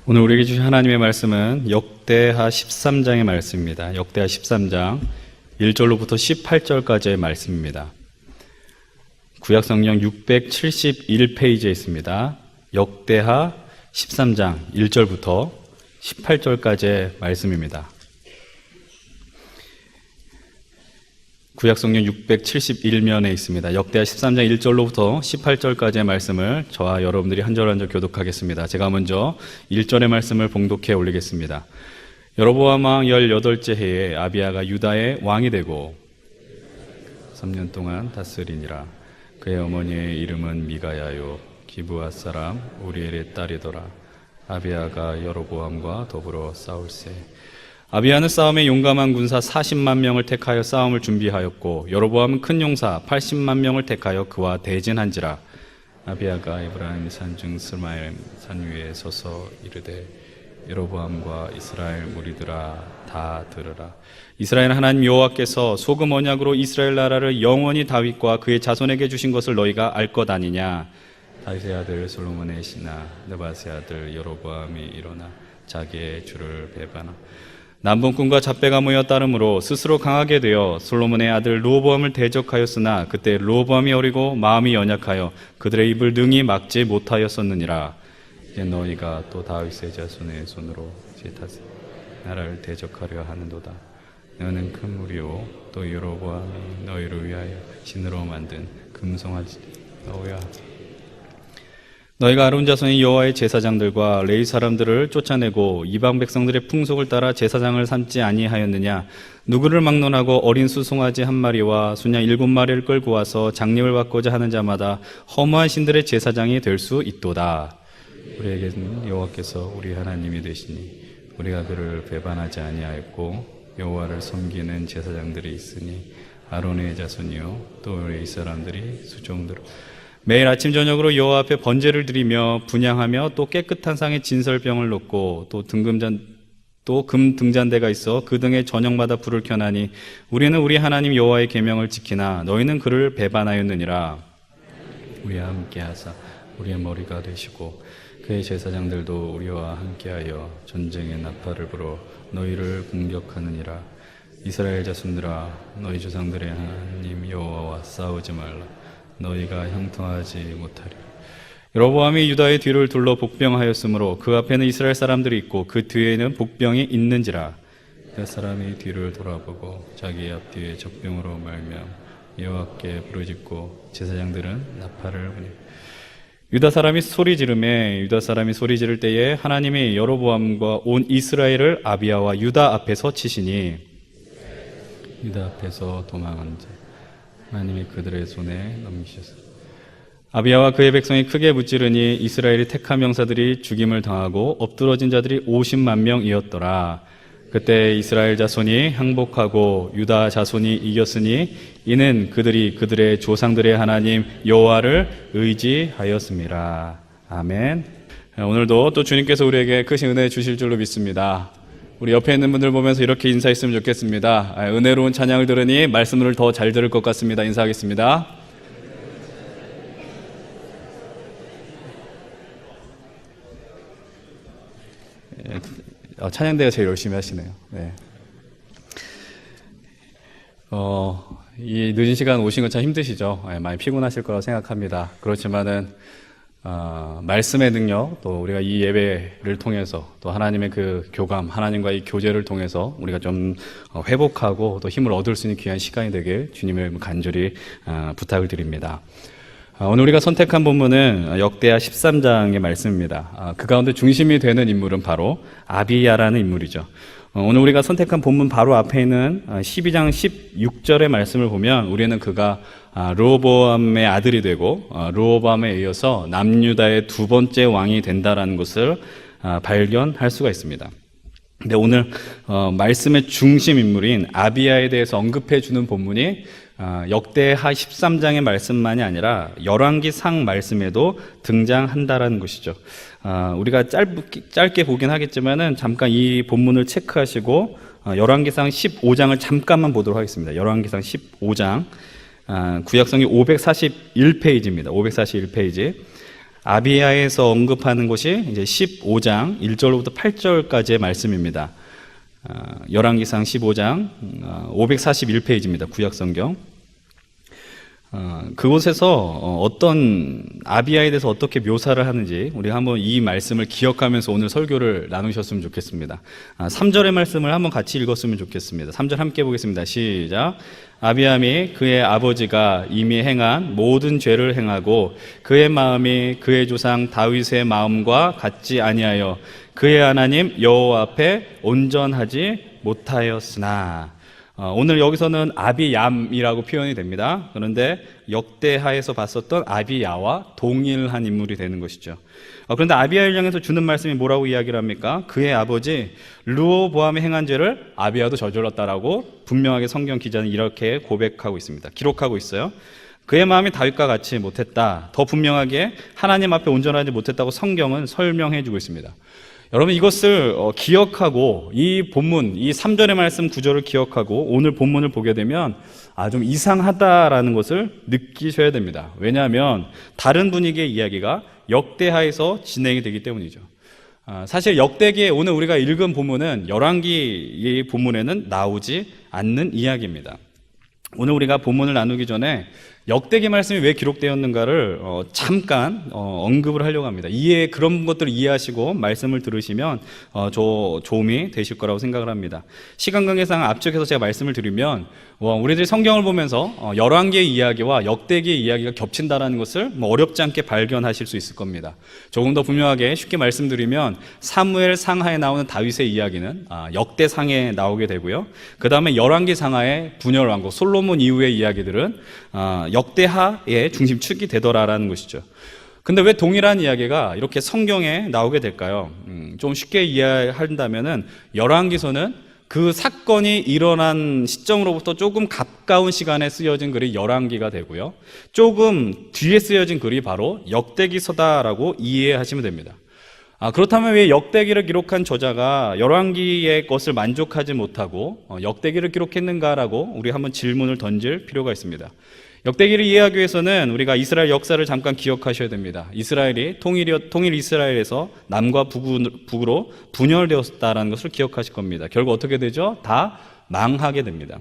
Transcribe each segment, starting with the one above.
오늘 우리에게 주신 하나님의 말씀은 역대하 13장의 말씀입니다. 역대하 13장 1절로부터 18절까지의 말씀입니다. 구약성경 671페이지에 있습니다. 역대하 13장 1절부터 18절까지의 말씀입니다. 구약성경 671면에 있습니다. 역대하 13장 1절로부터 18절까지의 말씀을 저와 여러분들이 한 절 한 절 교독하겠습니다. 제가 먼저 1절의 말씀을 봉독해 올리겠습니다. 여로보암 왕 18째 해에 아비야가 유다의 왕이 되고 3년 동안 다스리니라. 그의 어머니의 이름은 미가야요 기브앗 사람 우리엘의 딸이더라. 아비야가 여로보암과 더불어 싸울세. 아비야는 싸움에 용감한 군사 40만 명을 택하여 싸움을 준비하였고 여로보암은 큰 용사 80만 명을 택하여 그와 대진한지라. 아비야가 에브라임 산중 스마일 산 위에 서서 이르되 여로보암과 이스라엘 무리들아 다 들으라. 이스라엘 하나님 여호와께서 소금 언약으로 이스라엘 나라를 영원히 다윗과 그의 자손에게 주신 것을 너희가 알 것 아니냐. 다윗의 아들 솔로몬의 신하 느밧의 아들 여로보암이 일어나 자기의 주를 배반하 남분꾼과 잡배가 모여 따름으로 스스로 강하게 되어 솔로몬의 아들 르호보암을 대적하였으나 그때 르호보암이 어리고 마음이 연약하여 그들의 입을 능히 막지 못하였었느니라. 이제 너희가 또 다윗의 자손의 손으로 지타세 나라를 대적하려 하는도다. 너는 큰 무리요 또 여로보암이 너희를 위하여 신으로 만든 금송아지 너야. 너희가 아론 자손의 여호와의 제사장들과 레위 사람들을 쫓아내고 이방 백성들의 풍속을 따라 제사장을 삼지 아니하였느냐. 누구를 막론하고 어린 수송아지 한 마리와 순양 7마리를 끌고 와서 장립을 받고자 하는 자마다 허무한 신들의 제사장이 될 수 있도다. 우리에게는 여호와께서 우리 하나님이 되시니 우리가 그를 배반하지 아니하였고 여호와를 섬기는 제사장들이 있으니 아론의 자손이요 또 레위 사람들이 수종들 매일 아침 저녁으로 여호와 앞에 번제를 드리며 분향하며 또 깨끗한 상에 진설병을 놓고 또 금 등잔대가 있어 그 등에 저녁마다 불을 켜나니 우리는 우리 하나님 여호와의 계명을 지키나 너희는 그를 배반하였느니라. 우리와 함께하사 우리의 머리가 되시고 그의 제사장들도 우리와 함께하여 전쟁의 나팔을 불어 너희를 공격하느니라. 이스라엘 자손들아 너희 조상들의 하나님 여호와와 싸우지 말라. 너희가 형통하지 못하리라. 여로보암이 유다의 뒤를 둘러 복병하였으므로 그 앞에는 이스라엘 사람들이 있고 그 뒤에는 복병이 있는지라. 그 사람이 뒤를 돌아보고 자기 앞뒤에 적병으로 말며 여호와께 부르짖고 제사장들은 나팔을 부니 유다 사람이 소리 지를 때에 하나님이 여로보암과 온 이스라엘을 아비야와 유다 앞에서 치시니 유다 앞에서 도망한 자 하나님이 그들의 손에 넘기셨습니다. 아비야와 그의 백성이 크게 무찌르니 이스라엘의 택한 명사들이 죽임을 당하고 엎드러진 자들이 50만 명이었더라. 그때 이스라엘 자손이 항복하고 유다 자손이 이겼으니 이는 그들이 그들의 조상들의 하나님 여호와를 의지하였습니다. 아멘. 오늘도 또 주님께서 우리에게 크신 은혜 주실 줄로 믿습니다. 우리 옆에 있는 분들 보면서 이렇게 인사했으면 좋겠습니다. 은혜로운 찬양을 들으니 말씀을 더 잘 들을 것 같습니다. 인사하겠습니다. 찬양대가 제일 열심히 하시네요. 네. 이 늦은 시간 오신 건 참 힘드시죠? 많이 피곤하실 거라고 생각합니다. 그렇지만은 말씀의 능력, 또 우리가 이 예배를 통해서 또 하나님의 그 교감, 하나님과의 교제를 통해서 우리가 좀 회복하고 또 힘을 얻을 수 있는 귀한 시간이 되길 주님을 간절히 부탁을 드립니다. 오늘 우리가 선택한 본문은 역대하 13장의 말씀입니다. 그 가운데 중심이 되는 인물은 바로 아비야라는 인물이죠. 오늘 우리가 선택한 본문 바로 앞에 있는 12장 16절의 말씀을 보면 우리는 그가 르호보암의 아들이 되고 르호보암에 이어서 남유다의 두 번째 왕이 된다라는 것을 발견할 수가 있습니다. 근데 오늘 말씀의 중심 인물인 아비야에 대해서 언급해 주는 본문이 역대하 13장의 말씀만이 아니라 열왕기상 말씀에도 등장한다라는 것이죠. 우리가 짧게 보긴 하겠지만은 잠깐 이 본문을 체크하시고 열왕기상 15장을 잠깐만 보도록 하겠습니다. 열왕기상 15장 구약성경 541페이지입니다. 541페이지. 아비야에서 언급하는 것이 이제 15장 1절부터 8절까지의 말씀입니다. 열왕기상 15장 541페이지입니다. 구약성경. 그곳에서 어떤 아비야에 대해서 어떻게 묘사를 하는지 우리 한번 이 말씀을 기억하면서 오늘 설교를 나누셨으면 좋겠습니다. 3절의 말씀을 한번 같이 읽었으면 좋겠습니다. 3절 함께 보겠습니다. 시작. 아비암이 그의 아버지가 이미 행한 모든 죄를 행하고 그의 마음이 그의 조상 다윗의 마음과 같지 아니하여 그의 하나님 여호와 앞에 온전하지 못하였으나. 오늘 여기서는 아비얌이라고 표현이 됩니다. 그런데 역대하에서 봤었던 아비야와 동일한 인물이 되는 것이죠. 그런데 아비야를 향해서 주는 말씀이 뭐라고 이야기를 합니까? 그의 아버지 르호보암이 행한 죄를 아비야도 저질렀다라고 분명하게 성경 기자는 이렇게 고백하고 있습니다. 기록하고 있어요. 그의 마음이 다윗과 같이 못했다. 더 분명하게 하나님 앞에 온전하지 못했다고 성경은 설명해 주고 있습니다. 여러분, 이것을 기억하고 이 본문, 이 3절의 말씀 구절을 기억하고 오늘 본문을 보게 되면 좀 이상하다라는 것을 느끼셔야 됩니다. 왜냐하면 다른 분위기의 이야기가 역대하에서 진행이 되기 때문이죠. 사실 역대기에 오늘 우리가 읽은 본문은 열왕기의 본문에는 나오지 않는 이야기입니다. 오늘 우리가 본문을 나누기 전에 역대기 말씀이 왜 기록되었는가를 잠깐 언급을 하려고 합니다. 그런 것들을 이해하시고 말씀을 들으시면 도움이 되실 거라고 생각을 합니다. 시간 관계상 앞쪽에서 제가 말씀을 드리면 우리들이 성경을 보면서 열왕기의 이야기와 역대기의 이야기가 겹친다는 것을 어렵지 않게 발견하실 수 있을 겁니다. 조금 더 분명하게 쉽게 말씀드리면 사무엘 상하에 나오는 다윗의 이야기는 역대상에 나오게 되고요. 그 다음에 열왕기 상하의 분열 왕국 솔로몬 이후의 이야기들은 역대하의 중심축이 되더라라는 것이죠. 근데 왜 동일한 이야기가 이렇게 성경에 나오게 될까요? 좀 쉽게 이해한다면은 열왕기서는 그 사건이 일어난 시점으로부터 조금 가까운 시간에 쓰여진 글이 열왕기가 되고요. 조금 뒤에 쓰여진 글이 바로 역대기서다라고 이해하시면 됩니다. 그렇다면 왜 역대기를 기록한 저자가 열왕기의 것을 만족하지 못하고 역대기를 기록했는가라고 우리 한번 질문을 던질 필요가 있습니다. 역대기를 이해하기 위해서는 우리가 이스라엘 역사를 잠깐 기억하셔야 됩니다. 이스라엘이 통일 이스라엘에서 남과 북으로 분열되었다는 것을 기억하실 겁니다. 결국 어떻게 되죠? 다 망하게 됩니다.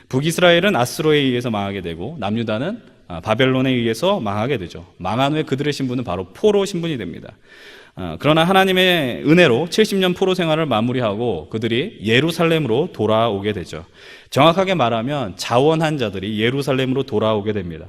북이스라엘은 아스로에 의해서 망하게 되고 남유다는 바벨론에 의해서 망하게 되죠. 망한 후에 그들의 신분은 바로 포로 신분이 됩니다. 그러나 하나님의 은혜로 70년 포로 생활을 마무리하고 그들이 예루살렘으로 돌아오게 되죠. 정확하게 말하면 자원한 자들이 예루살렘으로 돌아오게 됩니다.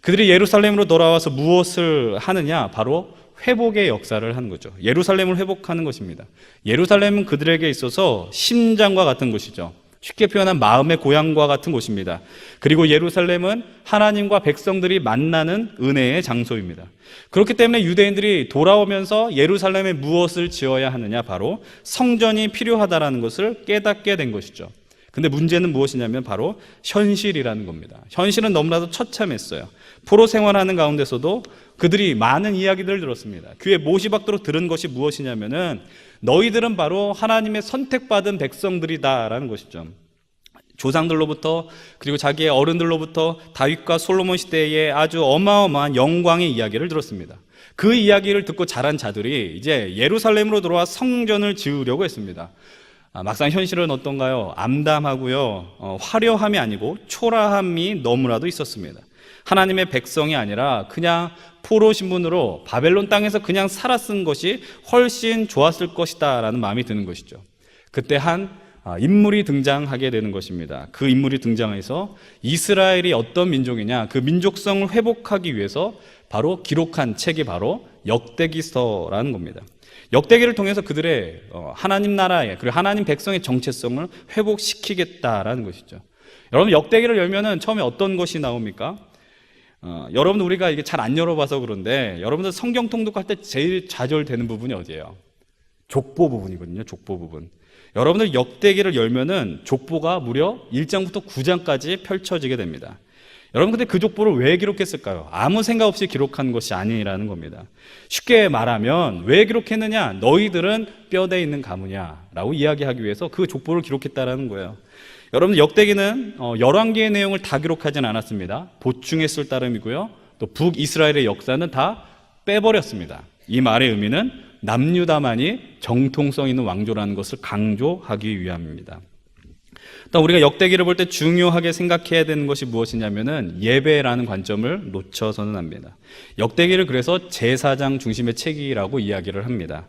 그들이 예루살렘으로 돌아와서 무엇을 하느냐? 바로 회복의 역사를 하는 거죠. 예루살렘을 회복하는 것입니다. 예루살렘은 그들에게 있어서 심장과 같은 곳이죠. 쉽게 표현한 마음의 고향과 같은 곳입니다. 그리고 예루살렘은 하나님과 백성들이 만나는 은혜의 장소입니다. 그렇기 때문에 유대인들이 돌아오면서 예루살렘에 무엇을 지어야 하느냐? 바로 성전이 필요하다는 것을 깨닫게 된 것이죠. 근데 문제는 무엇이냐면 바로 현실이라는 겁니다. 현실은 너무나도 처참했어요. 포로 생활하는 가운데서도 그들이 많은 이야기들을 들었습니다. 귀에 못이 박도록 들은 것이 무엇이냐면은 너희들은 바로 하나님의 선택받은 백성들이다라는 것이죠. 조상들로부터 그리고 자기의 어른들로부터 다윗과 솔로몬 시대의 아주 어마어마한 영광의 이야기를 들었습니다. 그 이야기를 듣고 자란 자들이 이제 예루살렘으로 돌아와 성전을 지으려고 했습니다. 막상 현실은 어떤가요? 암담하고요. 화려함이 아니고 초라함이 너무나도 있었습니다. 하나님의 백성이 아니라 그냥 포로 신분으로 바벨론 땅에서 그냥 살았은 것이 훨씬 좋았을 것이다 라는 마음이 드는 것이죠. 그때 한 인물이 등장하게 되는 것입니다. 그 인물이 등장해서 이스라엘이 어떤 민족이냐, 그 민족성을 회복하기 위해서 바로 기록한 책이 바로 역대기서라는 겁니다. 역대기를 통해서 그들의 하나님 나라의 그리고 하나님 백성의 정체성을 회복시키겠다라는 것이죠. 여러분, 역대기를 열면은 처음에 어떤 것이 나옵니까? 여러분, 우리가 이게 잘 안 열어봐서 그런데 여러분들 성경 통독할 때 제일 좌절되는 부분이 어디예요? 족보 부분이거든요. 족보 부분. 여러분들 역대기를 열면은 족보가 무려 1장부터 9장까지 펼쳐지게 됩니다. 여러분, 근데 그 족보를 왜 기록했을까요? 아무 생각 없이 기록한 것이 아니라는 겁니다. 쉽게 말하면 왜 기록했느냐? 너희들은 뼈대 있는 가무냐라고 이야기하기 위해서 그 족보를 기록했다라는 거예요. 여러분, 역대기는 열왕기의 내용을 다 기록하진 않았습니다. 보충했을 따름이고요. 또 북이스라엘의 역사는 다 빼버렸습니다. 이 말의 의미는 남유다만이 정통성 있는 왕조라는 것을 강조하기 위함입니다. 일단 우리가 역대기를 볼 때 중요하게 생각해야 되는 것이 무엇이냐면은 예배라는 관점을 놓쳐서는 안 됩니다. 역대기를 그래서 제사장 중심의 책이라고 이야기를 합니다.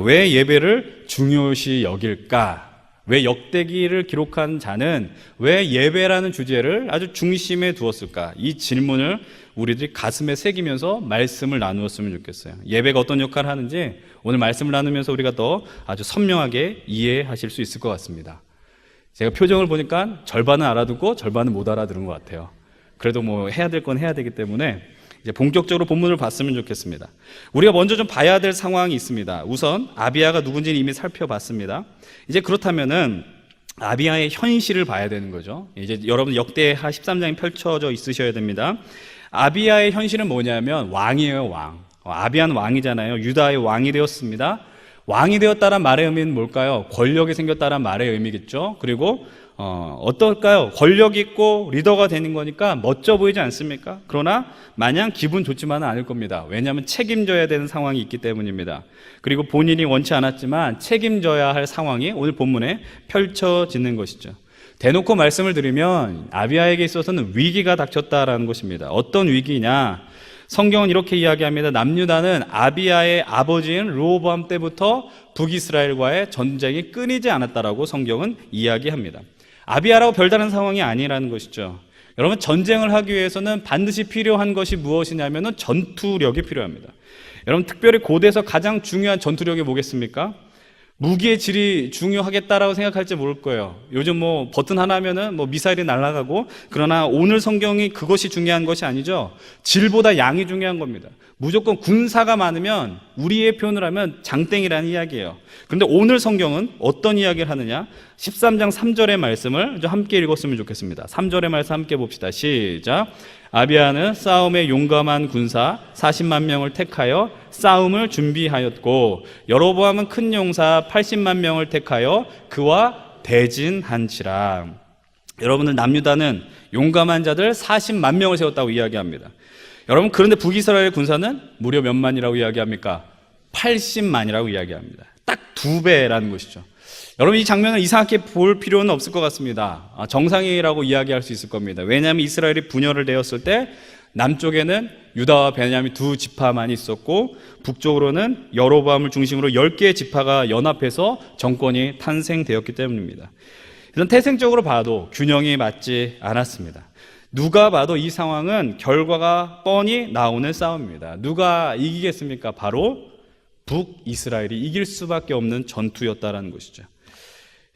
왜 예배를 중요시 여길까? 왜 역대기를 기록한 자는 왜 예배라는 주제를 아주 중심에 두었을까? 이 질문을 우리들이 가슴에 새기면서 말씀을 나누었으면 좋겠어요. 예배가 어떤 역할을 하는지 오늘 말씀을 나누면서 우리가 더 아주 선명하게 이해하실 수 있을 것 같습니다. 제가 표정을 보니까 절반은 알아듣고 절반은 못 알아들은 것 같아요. 그래도 뭐 해야 될 건 해야 되기 때문에 이제 본격적으로 본문을 봤으면 좋겠습니다. 우리가 먼저 좀 봐야 될 상황이 있습니다. 우선 아비야가 누군지는 이미 살펴봤습니다. 이제 그렇다면은 아비야의 현실을 봐야 되는 거죠. 이제 여러분 역대하 13장이 펼쳐져 있으셔야 됩니다. 아비야의 현실은 뭐냐면 왕이에요, 왕. 아비야는 왕이잖아요. 유다의 왕이 되었습니다. 왕이 되었다는 말의 의미는 뭘까요? 권력이 생겼다는 말의 의미겠죠. 그리고 어떨까요? 권력 있고 리더가 되는 거니까 멋져 보이지 않습니까? 그러나 마냥 기분 좋지만은 않을 겁니다. 왜냐하면 책임져야 되는 상황이 있기 때문입니다. 그리고 본인이 원치 않았지만 책임져야 할 상황이 오늘 본문에 펼쳐지는 것이죠. 대놓고 말씀을 드리면 아비야에게 있어서는 위기가 닥쳤다라는 것입니다. 어떤 위기냐? 성경은 이렇게 이야기합니다. 남유다는 아비야의 아버지인 르호보암 때부터 북이스라엘과의 전쟁이 끊이지 않았다라고 성경은 이야기합니다. 아비야라고 별다른 상황이 아니라는 것이죠. 여러분, 전쟁을 하기 위해서는 반드시 필요한 것이 무엇이냐면 전투력이 필요합니다. 여러분, 특별히 고대에서 가장 중요한 전투력이 뭐겠습니까? 무기의 질이 중요하겠다라고 생각할지 모를 거예요. 요즘 뭐 버튼 하나면은 뭐 미사일이 날아가고, 그러나 오늘 성경이 그것이 중요한 것이 아니죠. 질보다 양이 중요한 겁니다. 무조건 군사가 많으면 우리의 표현을 하면 장땡이라는 이야기예요. 그런데 오늘 성경은 어떤 이야기를 하느냐? 13장 3절의 말씀을 좀 함께 읽었으면 좋겠습니다. 3절의 말씀 함께 봅시다. 시작. 아비야는 싸움에 용감한 군사 40만 명을 택하여 싸움을 준비하였고, 여로보암은 큰 용사 80만 명을 택하여 그와 대진한지라. 여러분들, 남유다는 용감한 자들 40만 명을 세웠다고 이야기합니다. 여러분, 그런데 북이스라엘 군사는 무려 몇 만이라고 이야기합니까? 80만이라고 이야기합니다. 딱 2배라는 것이죠. 여러분, 이 장면을 이상하게 볼 필요는 없을 것 같습니다. 정상이라고 이야기할 수 있을 겁니다. 왜냐하면 이스라엘이 분열을 되었을 때 남쪽에는 유다와 베냐민 두 지파만 있었고, 북쪽으로는 여로보암을 중심으로 10개의 지파가 연합해서 정권이 탄생되었기 때문입니다. 이런 태생적으로 봐도 균형이 맞지 않았습니다. 누가 봐도 이 상황은 결과가 뻔히 나오는 싸움입니다. 누가 이기겠습니까? 바로 북이스라엘이 이길 수밖에 없는 전투였다라는 것이죠.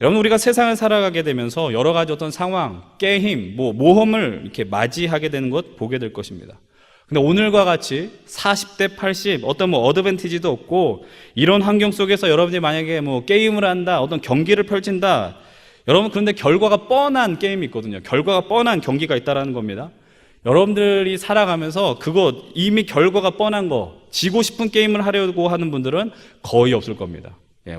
여러분, 우리가 세상을 살아가게 되면서 여러 가지 어떤 상황, 깨힘, 모험을 이렇게 맞이하게 되는 것 보게 될 것입니다. 근데 오늘과 같이 40대 80, 어떤 어드밴티지도 없고, 이런 환경 속에서 여러분이 만약에 게임을 한다, 어떤 경기를 펼친다, 여러분, 그런데 결과가 뻔한 게임이 있거든요. 결과가 뻔한 경기가 있다라는 겁니다. 여러분들이 살아가면서 그거 이미 결과가 뻔한 거, 지고 싶은 게임을 하려고 하는 분들은 거의 없을 겁니다.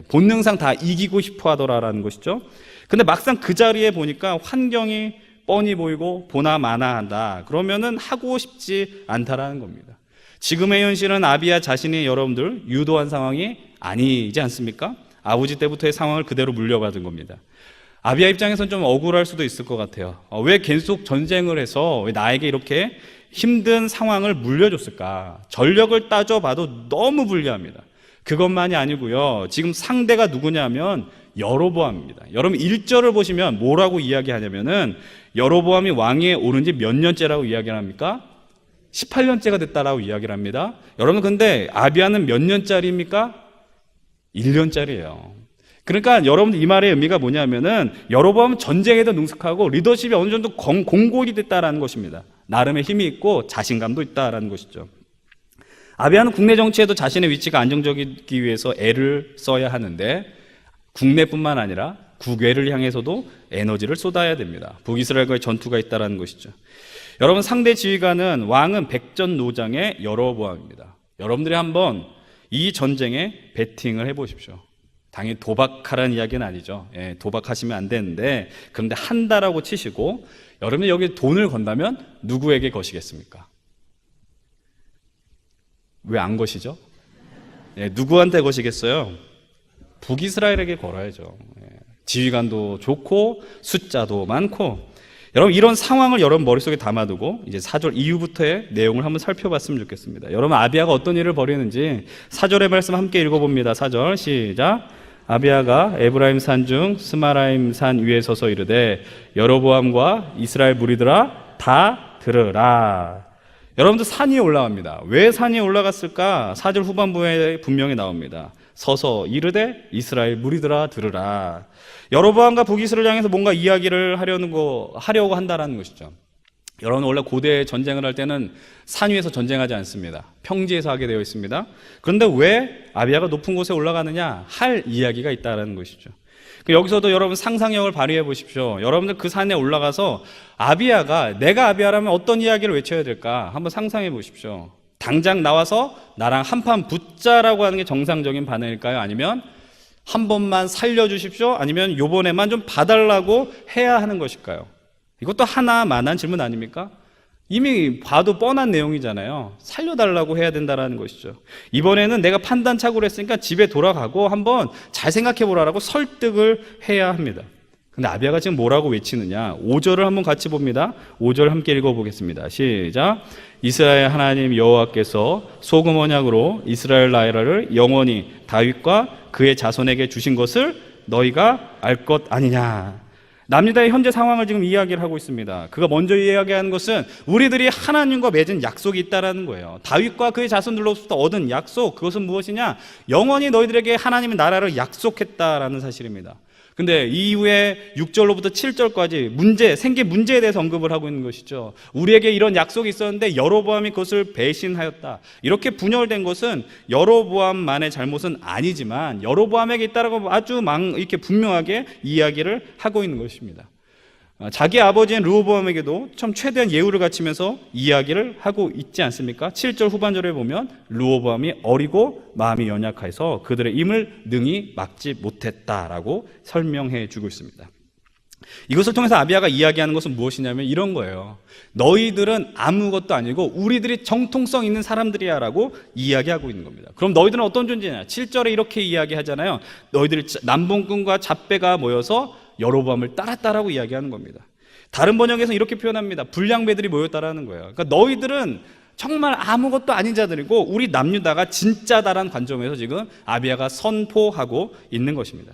본능상 다 이기고 싶어 하더라라는 것이죠. 근데 막상 그 자리에 보니까 환경이 뻔히 보이고 보나 마나 한다. 그러면은 하고 싶지 않다라는 겁니다. 지금의 현실은 아비야 자신이 여러분들 유도한 상황이 아니지 않습니까? 아버지 때부터의 상황을 그대로 물려받은 겁니다. 아비야 입장에서는 좀 억울할 수도 있을 것 같아요. 왜 계속 전쟁을 해서 왜 나에게 이렇게 힘든 상황을 물려줬을까? 전력을 따져봐도 너무 불리합니다. 그것만이 아니고요. 지금 상대가 누구냐면 여로보암입니다. 여러분 1절을 보시면 뭐라고 이야기하냐면은 여로보암이 왕위에 오른 지 몇 년째라고 이야기를 합니까? 18년째가 됐다라고 이야기를 합니다. 여러분, 근데 아비야는 몇 년짜리입니까? 1년짜리예요. 그러니까 여러분들 이 말의 의미가 뭐냐면은 여로보암은 전쟁에도 능숙하고 리더십이 어느 정도 공고히 됐다라는 것입니다. 나름의 힘이 있고 자신감도 있다라는 것이죠. 아비야는 국내 정치에도 자신의 위치가 안정적이기 위해서 애를 써야 하는데, 국내뿐만 아니라 국외를 향해서도 에너지를 쏟아야 됩니다. 북이스라엘과의 전투가 있다는 것이죠. 여러분, 상대 지휘관은 왕은 백전노장의 여로보암입니다. 여러분들이 한번 이 전쟁에 베팅을 해보십시오. 당연히 도박하라는 이야기는 아니죠. 도박하시면 안 되는데, 그런데 한다라고 치시고, 여러분이 여기 돈을 건다면 누구에게 거시겠습니까? 왜 안 거시죠? 예, 누구한테 거시겠어요? 북이스라엘에게 걸어야죠. 예, 지휘관도 좋고 숫자도 많고. 여러분, 이런 상황을 여러분 머릿속에 담아두고 이제 4절 이후부터의 내용을 한번 살펴봤으면 좋겠습니다. 여러분, 아비야가 어떤 일을 벌이는지 4절의 말씀 함께 읽어봅니다. 4절 시작. 아비야가 에브라임 산 중 스마라임 산 위에 서서 이르되 여로보암과 이스라엘 무리들아 다 들으라. 여러분들 산 위에 올라갑니다. 왜 산 위에 올라갔을까? 4절 후반부에 분명히 나옵니다. 서서 이르되 이스라엘 무리들아 들으라. 여로보암과 북이스를 향해서 뭔가 이야기를 하려고 한다라는 것이죠. 여러분, 원래 고대 전쟁을 할 때는 산 위에서 전쟁하지 않습니다. 평지에서 하게 되어 있습니다. 그런데 왜 아비야가 높은 곳에 올라가느냐? 할 이야기가 있다는 것이죠. 여기서도 여러분 상상력을 발휘해 보십시오. 여러분들 그 산에 올라가서 아비야가, 내가 아비야라면 어떤 이야기를 외쳐야 될까? 한번 상상해 보십시오. 당장 나와서 나랑 한판 붙자라고 하는 게 정상적인 반응일까요? 아니면 한 번만 살려주십시오? 아니면 요번에만 좀 봐달라고 해야 하는 것일까요? 이것도 하나만한 질문 아닙니까? 이미 봐도 뻔한 내용이잖아요. 살려달라고 해야 된다는 것이죠. 이번에는 내가 판단착오를 했으니까 집에 돌아가고 한번 잘 생각해 보라라고 설득을 해야 합니다. 근데 아비야가 지금 뭐라고 외치느냐? 5절을 한번 같이 봅니다. 5절 함께 읽어보겠습니다. 시작. 이스라엘 하나님 여호와께서 소금 언약으로 이스라엘 나라를 영원히 다윗과 그의 자손에게 주신 것을 너희가 알 것 아니냐? 남유다의 현재 상황을 지금 이야기를 하고 있습니다. 그가 먼저 이야기하는 것은 우리들이 하나님과 맺은 약속이 있다라는 거예요. 다윗과 그의 자손들로부터 얻은 약속, 그것은 무엇이냐? 영원히 너희들에게 하나님의 나라를 약속했다라는 사실입니다. 근데 이후에 6절로부터 7절까지 생긴 문제에 대해서 언급을 하고 있는 것이죠. 우리에게 이런 약속이 있었는데 여로보암이 그것을 배신하였다. 이렇게 분열된 것은 여로보암만의 잘못은 아니지만 여로보암에게 있다라고 아주 이렇게 분명하게 이야기를 하고 있는 것입니다. 자기 아버지인 르호보암에게도 참 최대한 예우를 갖추면서 이야기를 하고 있지 않습니까? 7절 후반절에 보면 르호보암이 어리고 마음이 연약해서 그들의 임을 능히 막지 못했다라고 설명해 주고 있습니다. 이것을 통해서 아비야가 이야기하는 것은 무엇이냐면 이런 거예요. 너희들은 아무것도 아니고 우리들이 정통성 있는 사람들이야 라고 이야기하고 있는 겁니다. 그럼 너희들은 어떤 존재냐? 7절에 이렇게 이야기하잖아요. 너희들이 남봉꾼과 잡배가 모여서 여로보암을 따랐다라고 이야기하는 겁니다. 다른 번역에서 이렇게 표현합니다. 불량배들이 모였다라는 거예요. 그러니까 너희들은 정말 아무것도 아닌 자들이고 우리 남유다가 진짜다라는 관점에서 지금 아비야가 선포하고 있는 것입니다.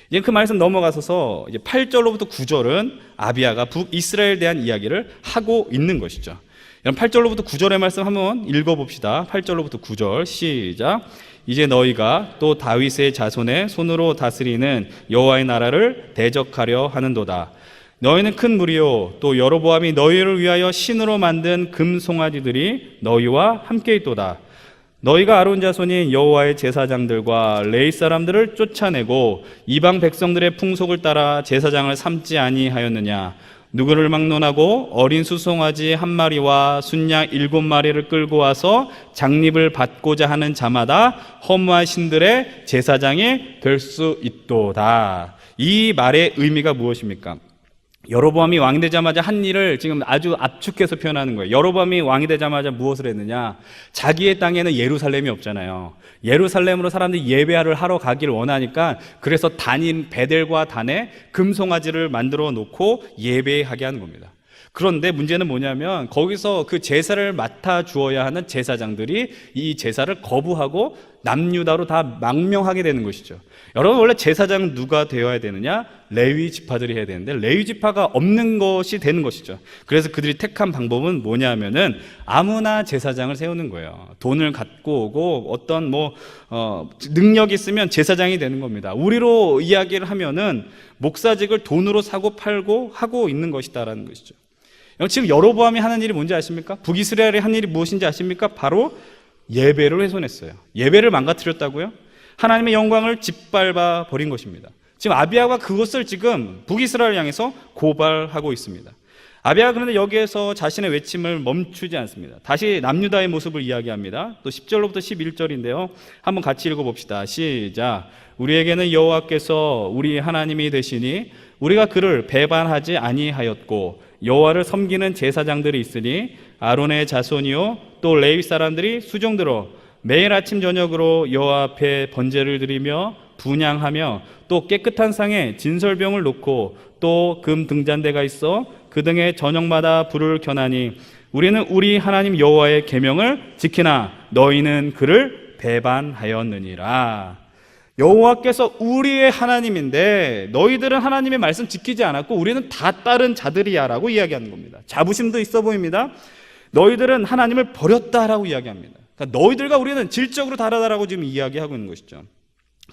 이제 그 말씀 넘어가서 이제 8절로부터 9절은 아비야가 북이스라엘에 대한 이야기를 하고 있는 것이죠. 8절로부터 9절의 말씀 한번 읽어봅시다. 8절로부터 9절 시작. 이제 너희가 또 다윗의 자손의 손으로 다스리는 여호와의 나라를 대적하려 하는도다. 너희는 큰 무리요 또 여로보암이 너희를 위하여 신으로 만든 금송아지들이 너희와 함께 있도다. 너희가 아론 자손인 여호와의 제사장들과 레위 사람들을 쫓아내고 이방 백성들의 풍속을 따라 제사장을 삼지 아니하였느냐? 누구를 막론하고 어린 수송아지 한 마리와 순양 7마리를 끌고 와서 장립을 받고자 하는 자마다 허무한 신들의 제사장이 될 수 있도다. 이 말의 의미가 무엇입니까? 여로보암이 왕이 되자마자 한 일을 지금 아주 압축해서 표현하는 거예요. 여로보암이 왕이 되자마자 무엇을 했느냐? 자기의 땅에는 예루살렘이 없잖아요. 예루살렘으로 사람들이 예배를 하러 가기를 원하니까 그래서 단인 베델과 단에 금송아지를 만들어 놓고 예배하게 하는 겁니다. 그런데 문제는 뭐냐면 거기서 그 제사를 맡아 주어야 하는 제사장들이 이 제사를 거부하고 남유다로 다 망명하게 되는 것이죠. 여러분, 원래 제사장은 누가 되어야 되느냐? 레위 지파들이 해야 되는데 레위 지파가 없는 것이 되는 것이죠. 그래서 그들이 택한 방법은 뭐냐면은 아무나 제사장을 세우는 거예요. 돈을 갖고 오고 어떤 능력이 있으면 제사장이 되는 겁니다. 우리로 이야기를 하면은 목사직을 돈으로 사고 팔고 하고 있는 것이다라는 것이죠. 지금 여로보암이 하는 일이 뭔지 아십니까? 북이스라엘이 한 일이 무엇인지 아십니까? 바로 예배를 훼손했어요. 예배를 망가뜨렸다고요? 하나님의 영광을 짓밟아 버린 것입니다. 지금 아비야가 그것을 지금 북이스라엘을 향해서 고발하고 있습니다. 아비야가 그런데 여기에서 자신의 외침을 멈추지 않습니다. 다시 남유다의 모습을 이야기합니다. 또 10절로부터 11절인데요. 한번 같이 읽어봅시다. 시작. 우리에게는 여호와께서 우리 하나님이 되시니 우리가 그를 배반하지 아니하였고 여호와를 섬기는 제사장들이 있으니 아론의 자손이요 또 레위 사람들이 수종들어 매일 아침 저녁으로 여호와 앞에 번제를 드리며 분향하며 또 깨끗한 상에 진설병을 놓고 또 금 등잔대가 있어 그 등에 저녁마다 불을 켜나니 우리는 우리 하나님 여호와의 계명을 지키나 너희는 그를 배반하였느니라. 여호와께서 우리의 하나님인데 너희들은 하나님의 말씀 지키지 않았고 우리는 다 따른 자들이야 라고 이야기하는 겁니다. 자부심도 있어 보입니다. 너희들은 하나님을 버렸다라고 이야기합니다. 그러니까 너희들과 우리는 질적으로 다르다라고 지금 이야기하고 있는 것이죠.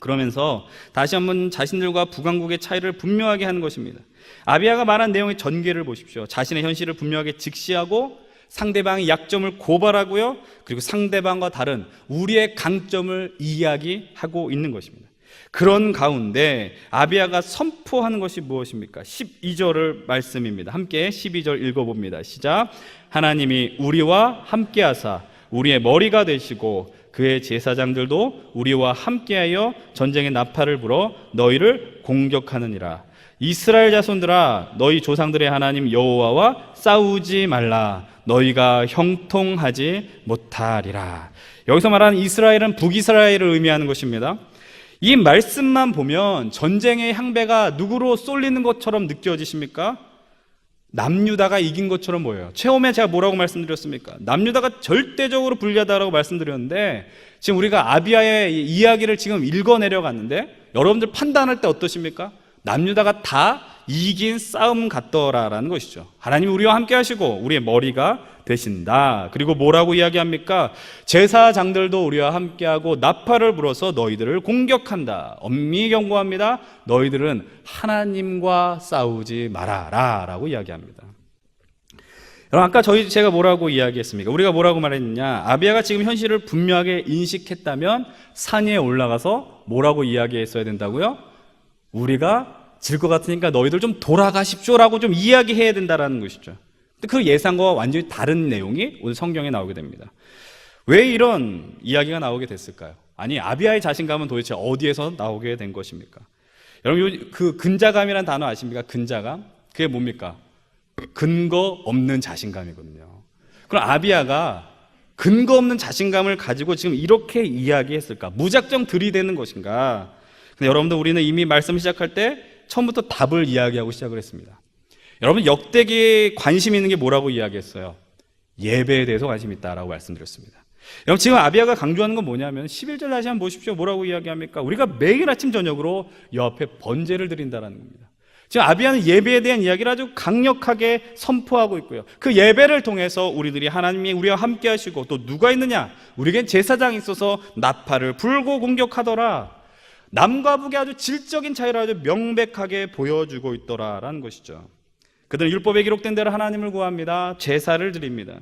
그러면서 다시 한번 자신들과 북왕국의 차이를 분명하게 하는 것입니다. 아비야가 말한 내용의 전개를 보십시오. 자신의 현실을 분명하게 직시하고 상대방의 약점을 고발하고요, 그리고 상대방과 다른 우리의 강점을 이야기하고 있는 것입니다. 그런 가운데 아비야가 선포하는 것이 무엇입니까? 12절을 말씀입니다. 함께 12절 읽어봅니다. 시작. 하나님이 우리와 함께하사 우리의 머리가 되시고 그의 제사장들도 우리와 함께하여 전쟁의 나팔을 불어 너희를 공격하느니라. 이스라엘 자손들아 너희 조상들의 하나님 여호와와 싸우지 말라. 너희가 형통하지 못하리라. 여기서 말하는 이스라엘은 북이스라엘을 의미하는 것입니다. 이 말씀만 보면 전쟁의 향배가 누구로 쏠리는 것처럼 느껴지십니까? 남유다가 이긴 것처럼 보여요. 처음에 제가 뭐라고 말씀드렸습니까? 남유다가 절대적으로 불리하다고 말씀드렸는데 지금 우리가 아비야의 이야기를 지금 읽어내려갔는데 여러분들 판단할 때 어떠십니까? 남유다가 다 이긴 싸움 같더라라는 것이죠. 하나님이 우리와 함께 하시고 우리의 머리가 되신다. 그리고 뭐라고 이야기합니까? 제사장들도 우리와 함께하고 나팔을 불어서 너희들을 공격한다. 엄밀히 경고합니다. 너희들은 하나님과 싸우지 말아라 라고 이야기합니다. 여러분 아까 제가 뭐라고 이야기했습니까? 우리가 뭐라고 말했느냐? 아비야가 지금 현실을 분명하게 인식했다면 산 위에 올라가서 뭐라고 이야기했어야 된다고요? 우리가 질 것 같으니까 너희들 좀 돌아가십시오라고 좀 이야기해야 된다는 것이죠. 근데 그 예상과 완전히 다른 내용이 오늘 성경에 나오게 됩니다. 왜 이런 이야기가 나오게 됐을까요? 아니 아비야의 자신감은 도대체 어디에서 나오게 된 것입니까? 여러분 그 근자감이라는 단어 아십니까? 근자감? 그게 뭡니까? 근거 없는 자신감이거든요. 그럼 아비야가 근거 없는 자신감을 가지고 지금 이렇게 이야기했을까? 무작정 들이대는 것인가? 근데 여러분들 우리는 이미 말씀 시작할 때 처음부터 답을 이야기하고 시작을 했습니다. 여러분 역대기에 관심 있는 게 뭐라고 이야기했어요? 예배에 대해서 관심 있다라고 말씀드렸습니다. 여러분 지금 아비야가 강조하는 건 뭐냐면 11절 다시 한번 보십시오. 뭐라고 이야기합니까? 우리가 매일 아침 저녁으로 여 앞에 번제를 드린다라는 겁니다. 지금 아비야는 예배에 대한 이야기를 아주 강력하게 선포하고 있고요. 그 예배를 통해서 우리들이 하나님이 우리와 함께 하시고 또 누가 있느냐? 우리에겐 제사장이 있어서 나팔을 불고 공격하더라. 남과 북의 아주 질적인 차이를 아주 명백하게 보여주고 있더라라는 것이죠. 그들은 율법에 기록된 대로 하나님을 구합니다. 제사를 드립니다.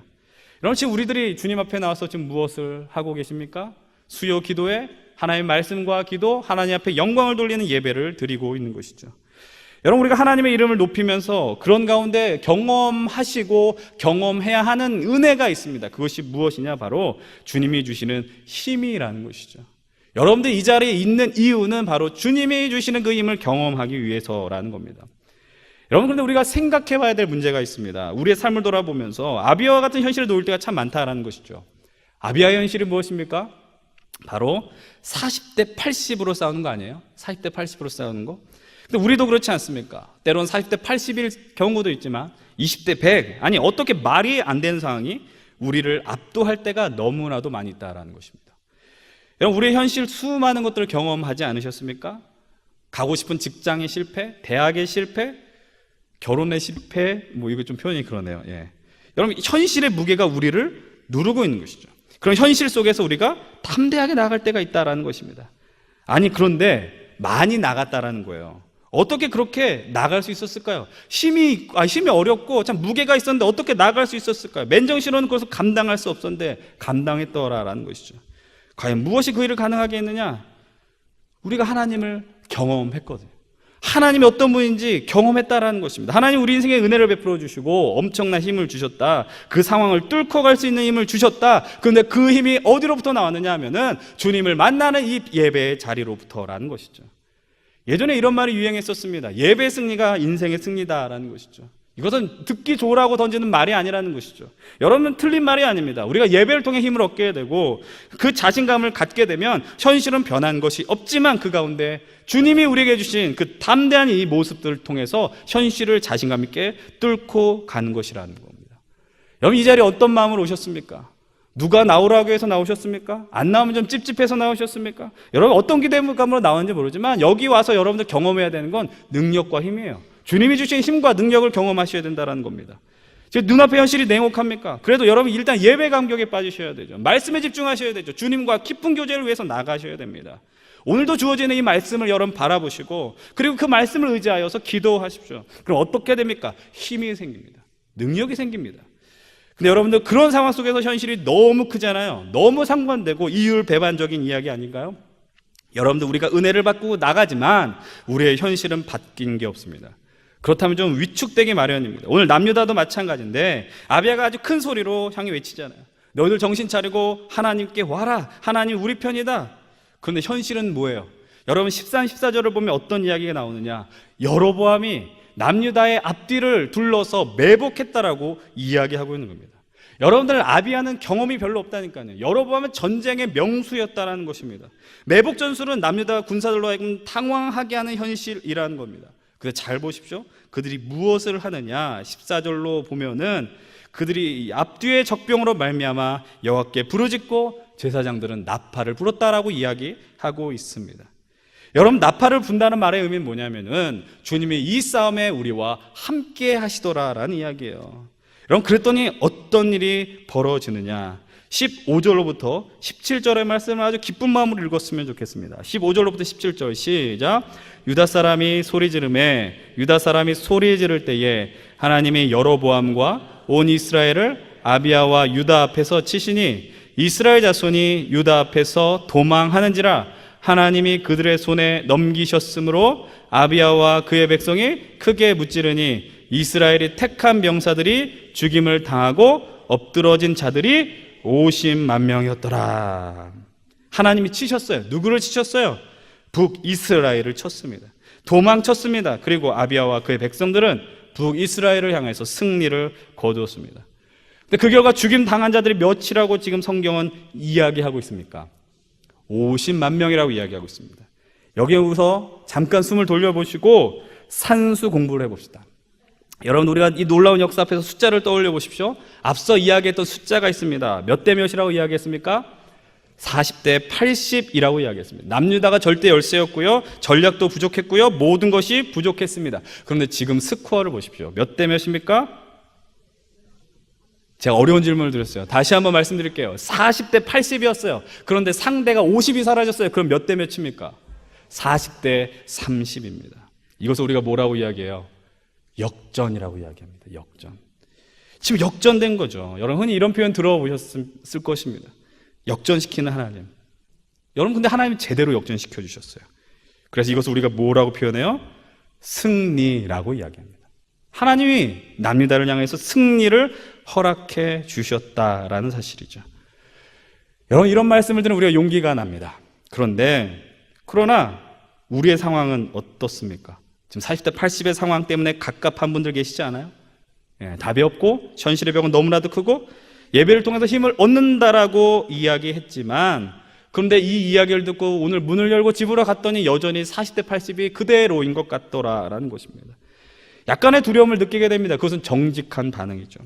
여러분 지금 우리들이 주님 앞에 나와서 지금 무엇을 하고 계십니까? 수요 기도에 하나님의 말씀과 기도, 하나님 앞에 영광을 돌리는 예배를 드리고 있는 것이죠. 여러분 우리가 하나님의 이름을 높이면서 그런 가운데 경험하시고 경험해야 하는 은혜가 있습니다. 그것이 무엇이냐? 바로 주님이 주시는 힘이라는 것이죠. 여러분들 이 자리에 있는 이유는 바로 주님이 주시는 그 힘을 경험하기 위해서라는 겁니다. 여러분 그런데 우리가 생각해 봐야 될 문제가 있습니다. 우리의 삶을 돌아보면서 아비야와 같은 현실에 놓일 때가 참 많다라는 것이죠. 아비야의 현실이 무엇입니까? 바로 40대 80으로 싸우는 거 아니에요? 40대 80으로 싸우는 거? 근데 우리도 그렇지 않습니까? 때론 40대 80일 경우도 있지만 20대 100, 아니 어떻게 말이 안 되는 상황이 우리를 압도할 때가 너무나도 많이 있다라는 것입니다. 여러분 우리의 현실 수많은 것들을 경험하지 않으셨습니까? 가고 싶은 직장의 실패, 대학의 실패, 결혼의 실패, 뭐 이거 좀 표현이 그러네요. 예. 여러분 현실의 무게가 우리를 누르고 있는 것이죠. 그런 현실 속에서 우리가 담대하게 나갈 때가 있다라는 것입니다. 아니 그런데 많이 나갔다라는 거예요. 어떻게 그렇게 나갈 수 있었을까요? 힘이 어렵고 참 무게가 있었는데 어떻게 나갈 수 있었을까요? 맨정신으로는 그것을 감당할 수 없었는데 감당했더라라는 것이죠. 과연 무엇이 그 일을 가능하게 했느냐? 우리가 하나님을 경험했거든요. 하나님이 어떤 분인지 경험했다라는 것입니다. 하나님 우리 인생에 은혜를 베풀어 주시고 엄청난 힘을 주셨다. 그 상황을 뚫고 갈 수 있는 힘을 주셨다. 그런데 그 힘이 어디로부터 나왔느냐 하면은 주님을 만나는 이 예배의 자리로부터라는 것이죠. 예전에 이런 말이 유행했었습니다. 예배 승리가 인생의 승리다라는 것이죠. 이것은 듣기 좋으라고 던지는 말이 아니라는 것이죠. 여러분, 틀린 말이 아닙니다. 우리가 예배를 통해 힘을 얻게 되고 그 자신감을 갖게 되면 현실은 변한 것이 없지만 그 가운데 주님이 우리에게 주신 그 담대한 이 모습들을 통해서 현실을 자신감 있게 뚫고 가는 것이라는 겁니다. 여러분, 이 자리에 어떤 마음으로 오셨습니까? 누가 나오라고 해서 나오셨습니까? 안 나오면 좀 찝찝해서 나오셨습니까? 여러분, 어떤 기대감으로 나왔는지 모르지만 여기 와서 여러분들 경험해야 되는 건 능력과 힘이에요. 주님이 주신 힘과 능력을 경험하셔야 된다는 겁니다. 지금 눈앞의 현실이 냉혹합니까? 그래도 여러분 일단 예배 감격에 빠지셔야 되죠. 말씀에 집중하셔야 되죠. 주님과 깊은 교제를 위해서 나가셔야 됩니다. 오늘도 주어지는 이 말씀을 여러분 바라보시고 그리고 그 말씀을 의지하여서 기도하십시오. 그럼 어떻게 됩니까? 힘이 생깁니다. 능력이 생깁니다. 근데 여러분들 그런 상황 속에서 현실이 너무 크잖아요. 너무 상반되고 이율배반적인 이야기 아닌가요? 여러분들 우리가 은혜를 받고 나가지만 우리의 현실은 바뀐 게 없습니다. 그렇다면 좀 위축되기 마련입니다. 오늘 남유다도 마찬가지인데 아비야가 아주 큰 소리로 향해 외치잖아요. 너희들 정신 차리고 하나님께 와라. 하나님 우리 편이다. 그런데 현실은 뭐예요? 여러분 13, 14절을 보면 어떤 이야기가 나오느냐? 여로보암이 남유다의 앞뒤를 둘러서 매복했다라고 이야기하고 있는 겁니다. 여러분들 아비야는 경험이 별로 없다니까요. 여로보암은 전쟁의 명수였다라는 것입니다. 매복 전술은 남유다 군사들로 하여금 당황하게 하는 현실이라는 겁니다. 근데 잘 보십시오. 그들이 무엇을 하느냐? 14절로 보면은 그들이 앞뒤의 적병으로 말미암아 여호와께 부르짖고 제사장들은 나팔을 불었다라고 이야기하고 있습니다. 여러분, 나팔을 분다는 말의 의미는 뭐냐면은 주님이 이 싸움에 우리와 함께 하시더라라는 이야기예요. 여러분, 그랬더니 어떤 일이 벌어지느냐? 15절로부터 17절의 말씀을 아주 기쁜 마음으로 읽었으면 좋겠습니다. 15절로부터 17절 시작. 유다 사람이 소리 지를 때에 하나님이 여로보암과 온 이스라엘을 아비야와 유다 앞에서 치시니 이스라엘 자손이 유다 앞에서 도망하는지라 하나님이 그들의 손에 넘기셨으므로 아비야와 그의 백성이 크게 무찌르니 이스라엘이 택한 병사들이 죽임을 당하고 엎드러진 자들이 50만 명이었더라. 하나님이 치셨어요. 누구를 치셨어요? 북이스라엘을 쳤습니다. 도망쳤습니다. 그리고 아비야와 그의 백성들은 북이스라엘을 향해서 승리를 거두었습니다. 근데 그 결과 죽임 당한 자들이 몇이라고 지금 성경은 이야기하고 있습니까? 50만 명이라고 이야기하고 있습니다. 여기에서 잠깐 숨을 돌려보시고 산수 공부를 해봅시다. 여러분, 우리가 이 놀라운 역사 앞에서 숫자를 떠올려 보십시오. 앞서 이야기했던 숫자가 있습니다. 몇 대 몇이라고 이야기했습니까? 40대 80이라고 이야기했습니다. 남유다가 절대 열세였고요. 전략도 부족했고요. 모든 것이 부족했습니다. 그런데 지금 스코어를 보십시오. 몇 대 몇입니까? 제가 어려운 질문을 드렸어요. 다시 한번 말씀드릴게요. 40대 80이었어요. 그런데 상대가 50이 사라졌어요. 그럼 몇 대 몇입니까? 40대 30입니다. 이것을 우리가 뭐라고 이야기해요? 역전이라고 이야기합니다. 역전. 지금 역전된 거죠. 여러분 흔히 이런 표현 들어보셨을 것입니다. 역전시키는 하나님. 여러분 근데 하나님이 제대로 역전시켜 주셨어요. 그래서 이것을 우리가 뭐라고 표현해요? 승리라고 이야기합니다. 하나님이 남유다를 향해서 승리를 허락해 주셨다라는 사실이죠. 여러분 이런 말씀을 들으면 우리가 용기가 납니다. 그러나 우리의 상황은 어떻습니까? 지금 40대 80의 상황 때문에 갑갑한 분들 계시지 않아요? 답이 없고 현실의 벽은 너무나도 크고 예배를 통해서 힘을 얻는다라고 이야기했지만 그런데 이 이야기를 듣고 오늘 문을 열고 집으로 갔더니 여전히 40대 80이 그대로인 것 같더라라는 것입니다. 약간의 두려움을 느끼게 됩니다. 그것은 정직한 반응이죠.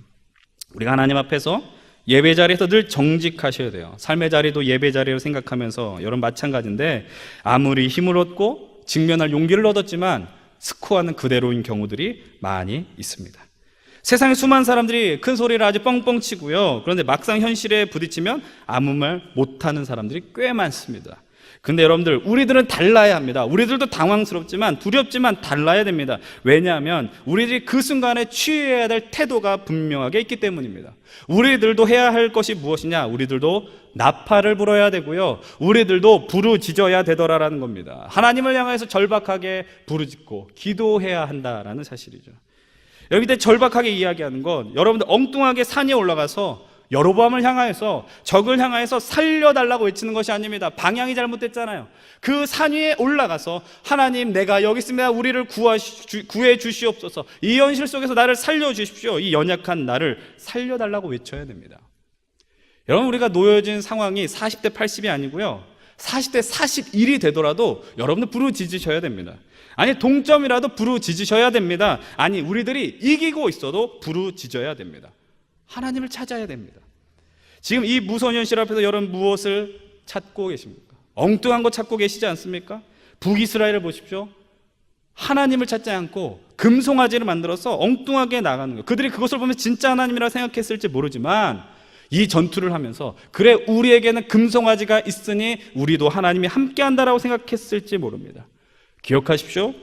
우리가 하나님 앞에서 예배 자리에서 늘 정직하셔야 돼요. 삶의 자리도 예배 자리로 생각하면서 여러분 마찬가지인데 아무리 힘을 얻고 직면할 용기를 얻었지만 스코어는 그대로인 경우들이 많이 있습니다. 세상에 수많은 사람들이 큰 소리를 아주 뻥뻥 치고요. 그런데 막상 현실에 부딪히면 아무 말 못하는 사람들이 꽤 많습니다. 근데 여러분들 우리들은 달라야 합니다. 우리들도 당황스럽지만 두렵지만 달라야 됩니다. 왜냐하면 우리들이 그 순간에 취해야 될 태도가 분명하게 있기 때문입니다. 우리들도 해야 할 것이 무엇이냐? 우리들도 나팔을 불어야 되고요. 우리들도 부르짖어야 되더라라는 겁니다. 하나님을 향해서 절박하게 부르짖고 기도해야 한다라는 사실이죠. 여기 때 절박하게 이야기하는 건 여러분들 엉뚱하게 산에 올라가서 여로보암을 향하여서, 적을 향하여서 살려달라고 외치는 것이 아닙니다. 방향이 잘못됐잖아요. 그 산 위에 올라가서 하나님, 내가 여기 있습니다. 우리를 구해 주시옵소서. 이 현실 속에서 나를 살려주십시오. 이 연약한 나를 살려달라고 외쳐야 됩니다. 여러분, 우리가 놓여진 상황이 40대 80이 아니고요, 40대 41이 되더라도 여러분들 부르짖으셔야 됩니다. 아니, 동점이라도 부르짖으셔야 됩니다. 아니, 우리들이 이기고 있어도 부르짖어야 됩니다. 하나님을 찾아야 됩니다. 지금 이 무서운 현실 앞에서 여러분 무엇을 찾고 계십니까? 엉뚱한 거 찾고 계시지 않습니까? 북이스라엘을 보십시오. 하나님을 찾지 않고 금송아지를 만들어서 엉뚱하게 나가는 거예요. 그들이 그것을 보면 진짜 하나님이라 생각했을지 모르지만 이 전투를 하면서, 그래, 우리에게는 금송아지가 있으니 우리도 하나님이 함께한다라고 생각했을지 모릅니다. 기억하십시오.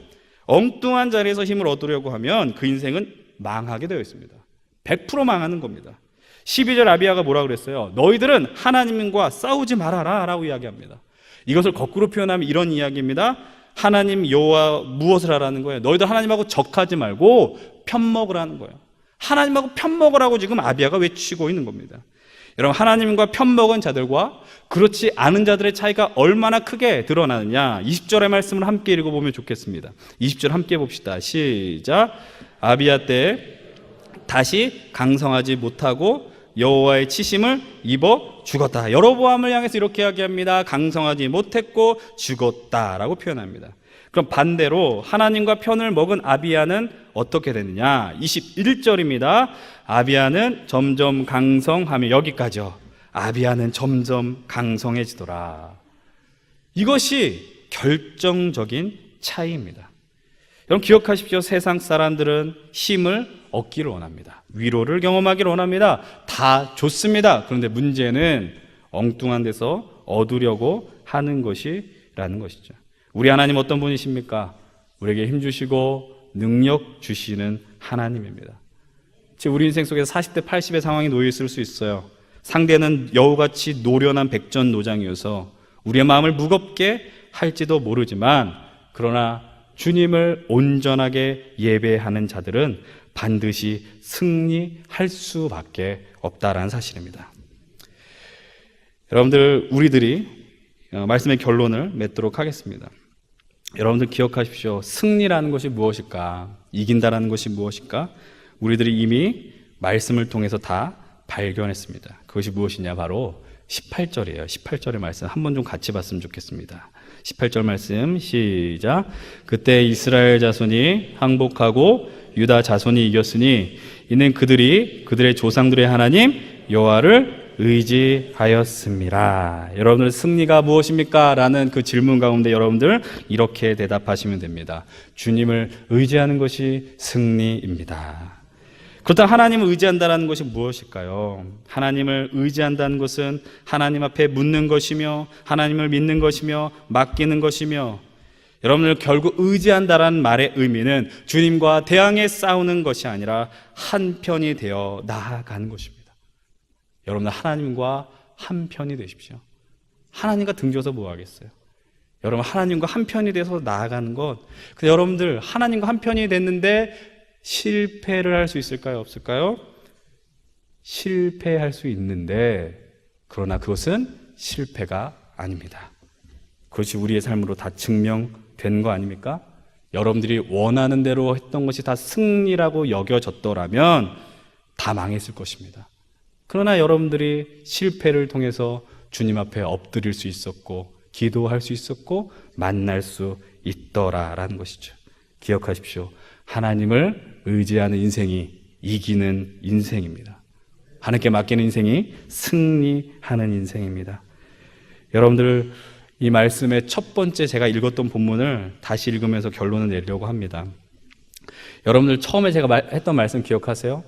엉뚱한 자리에서 힘을 얻으려고 하면 그 인생은 망하게 되어 있습니다. 100% 망하는 겁니다. 12절 아비야가 뭐라 그랬어요? 너희들은 하나님과 싸우지 말아라 라고 이야기합니다. 이것을 거꾸로 표현하면 이런 이야기입니다. 하나님 여호와 무엇을 하라는 거예요? 너희들 하나님하고 적하지 말고 편먹으라는 거예요. 하나님하고 편먹으라고 지금 아비야가 외치고 있는 겁니다. 여러분, 하나님과 편먹은 자들과 그렇지 않은 자들의 차이가 얼마나 크게 드러나느냐, 20절의 말씀을 함께 읽어보면 좋겠습니다. 20절 함께 봅시다. 시작. 아비야 때 다시 강성하지 못하고 여호와의 치심을 입어 죽었다. 여로보암을 향해서 이렇게 이야기합니다. 강성하지 못했고 죽었다라고 표현합니다. 그럼 반대로 하나님과 편을 먹은 아비야는 어떻게 됐느냐? 21절입니다. 아비야는 점점 강성하며, 여기까지요. 아비야는 점점 강성해지더라. 이것이 결정적인 차이입니다. 여러분, 기억하십시오. 세상 사람들은 힘을 얻기를 원합니다. 위로를 경험하기를 원합니다. 다 좋습니다. 그런데 문제는 엉뚱한 데서 얻으려고 하는 것이라는 것이죠. 우리 하나님 어떤 분이십니까? 우리에게 힘 주시고 능력 주시는 하나님입니다. 지금 우리 인생 속에서 40대 80의 상황이 놓여 있을 수 있어요. 상대는 여우같이 노련한 백전노장이어서 우리의 마음을 무겁게 할지도 모르지만, 그러나 주님을 온전하게 예배하는 자들은 반드시 승리할 수밖에 없다라는 사실입니다. 여러분들, 우리들이 말씀의 결론을 맺도록 하겠습니다. 여러분들 기억하십시오. 승리라는 것이 무엇일까? 이긴다라는 것이 무엇일까? 우리들이 이미 말씀을 통해서 다 발견했습니다. 그것이 무엇이냐? 바로 18절이에요. 18절의 말씀 한번 좀 같이 봤으면 좋겠습니다. 18절 말씀 시작. 그때 이스라엘 자손이 항복하고 유다 자손이 이겼으니 이는 그들이 그들의 조상들의 하나님 여호와를 의지하였습니다. 여러분들, 승리가 무엇입니까? 라는 그 질문 가운데 여러분들 이렇게 대답하시면 됩니다. 주님을 의지하는 것이 승리입니다. 그렇다면 하나님을 의지한다는 것이 무엇일까요? 하나님을 의지한다는 것은 하나님 앞에 묻는 것이며, 하나님을 믿는 것이며, 맡기는 것이며, 여러분들 결국 의지한다라는 말의 의미는 주님과 대항해 싸우는 것이 아니라 한편이 되어 나아가는 것입니다. 여러분들, 하나님과 한편이 되십시오. 하나님과 등져서 뭐 하겠어요? 여러분, 하나님과 한편이 돼서 나아가는 것. 근데 여러분들, 하나님과 한편이 됐는데 실패를 할 수 있을까요? 없을까요? 실패할 수 있는데, 그러나 그것은 실패가 아닙니다. 그것이 우리의 삶으로 다 증명된 거 아닙니까? 여러분들이 원하는 대로 했던 것이 다 승리라고 여겨졌더라면 다 망했을 것입니다. 그러나 여러분들이 실패를 통해서 주님 앞에 엎드릴 수 있었고, 기도할 수 있었고, 만날 수 있더라라는 것이죠. 기억하십시오. 하나님을 의지하는 인생이 이기는 인생입니다. 하나님께 맡기는 인생이 승리하는 인생입니다. 여러분들, 이 말씀의 첫 번째 제가 읽었던 본문을 다시 읽으면서 결론을 내려고 합니다. 여러분들, 처음에 제가 했던 말씀 기억하세요?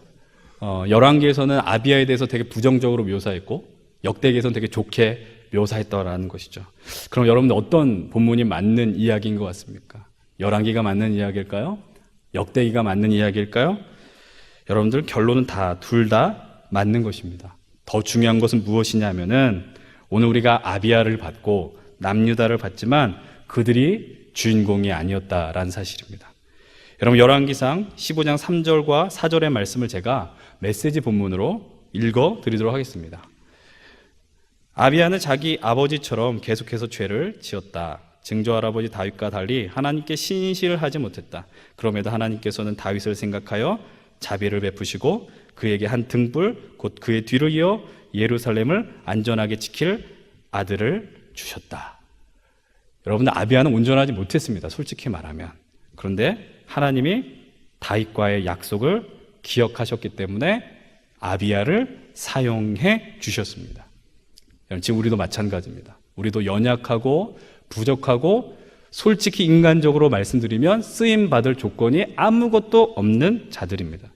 열왕기에서는 아비야에 대해서 되게 부정적으로 묘사했고 역대기에서는 되게 좋게 묘사했더라는 것이죠. 그럼 여러분들, 어떤 본문이 맞는 이야기인 것 같습니까? 열왕기가 맞는 이야기일까요? 역대기가 맞는 이야기일까요? 여러분들, 결론은 둘 다 맞는 것입니다. 더 중요한 것은 무엇이냐면은, 오늘 우리가 아비야를 받고 남유다를 받지만 그들이 주인공이 아니었다라는 사실입니다. 여러분, 열왕기상 15장 3절과 4절의 말씀을 제가 메시지 본문으로 읽어 드리도록 하겠습니다. 아비야는 자기 아버지처럼 계속해서 죄를 지었다. 증조 할아버지 다윗과 달리 하나님께 신실을 하지 못했다. 그럼에도 하나님께서는 다윗을 생각하여 자비를 베푸시고 그에게 한 등불 곧 그의 뒤를 이어 예루살렘을 안전하게 지킬 아들을 주셨다. 여러분들, 아비야는 온전하지 못했습니다. 솔직히 말하면. 그런데 하나님이 다윗과의 약속을 기억하셨기 때문에 아비야를 사용해 주셨습니다. 지금 우리도 마찬가지입니다. 우리도 연약하고 부족하고 솔직히 인간적으로 말씀드리면 쓰임받을 조건이 아무것도 없는 자들입니다.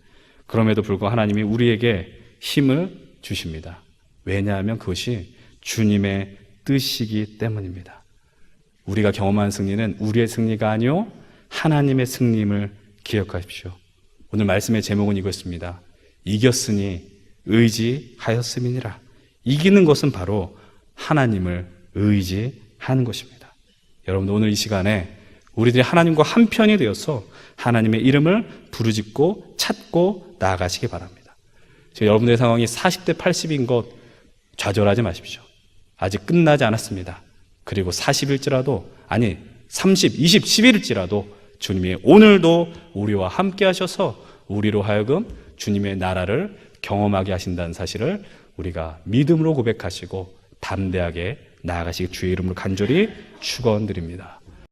그럼에도 불구하고 하나님이 우리에게 힘을 주십니다. 왜냐하면 그것이 주님의 뜻이기 때문입니다. 우리가 경험한 승리는 우리의 승리가 아니요 하나님의 승리임을 기억하십시오. 오늘 말씀의 제목은 이것입니다. 이겼으니 의지하였음이니라. 이기는 것은 바로 하나님을 의지하는 것입니다. 여러분, 오늘 이 시간에 우리들이 하나님과 한편이 되어서 하나님의 이름을 부르짖고 찾고 나아가시기 바랍니다. 지금 여러분들의 상황이 40대 80인 것 좌절하지 마십시오. 아직 끝나지 않았습니다. 그리고 40일지라도, 아니 30, 20, 10일일지라도 주님이 오늘도 우리와 함께 하셔서 우리로 하여금 주님의 나라를 경험하게 하신다는 사실을 우리가 믿음으로 고백하시고 담대하게 나아가시기 주의 이름으로 간절히 축원드립니다.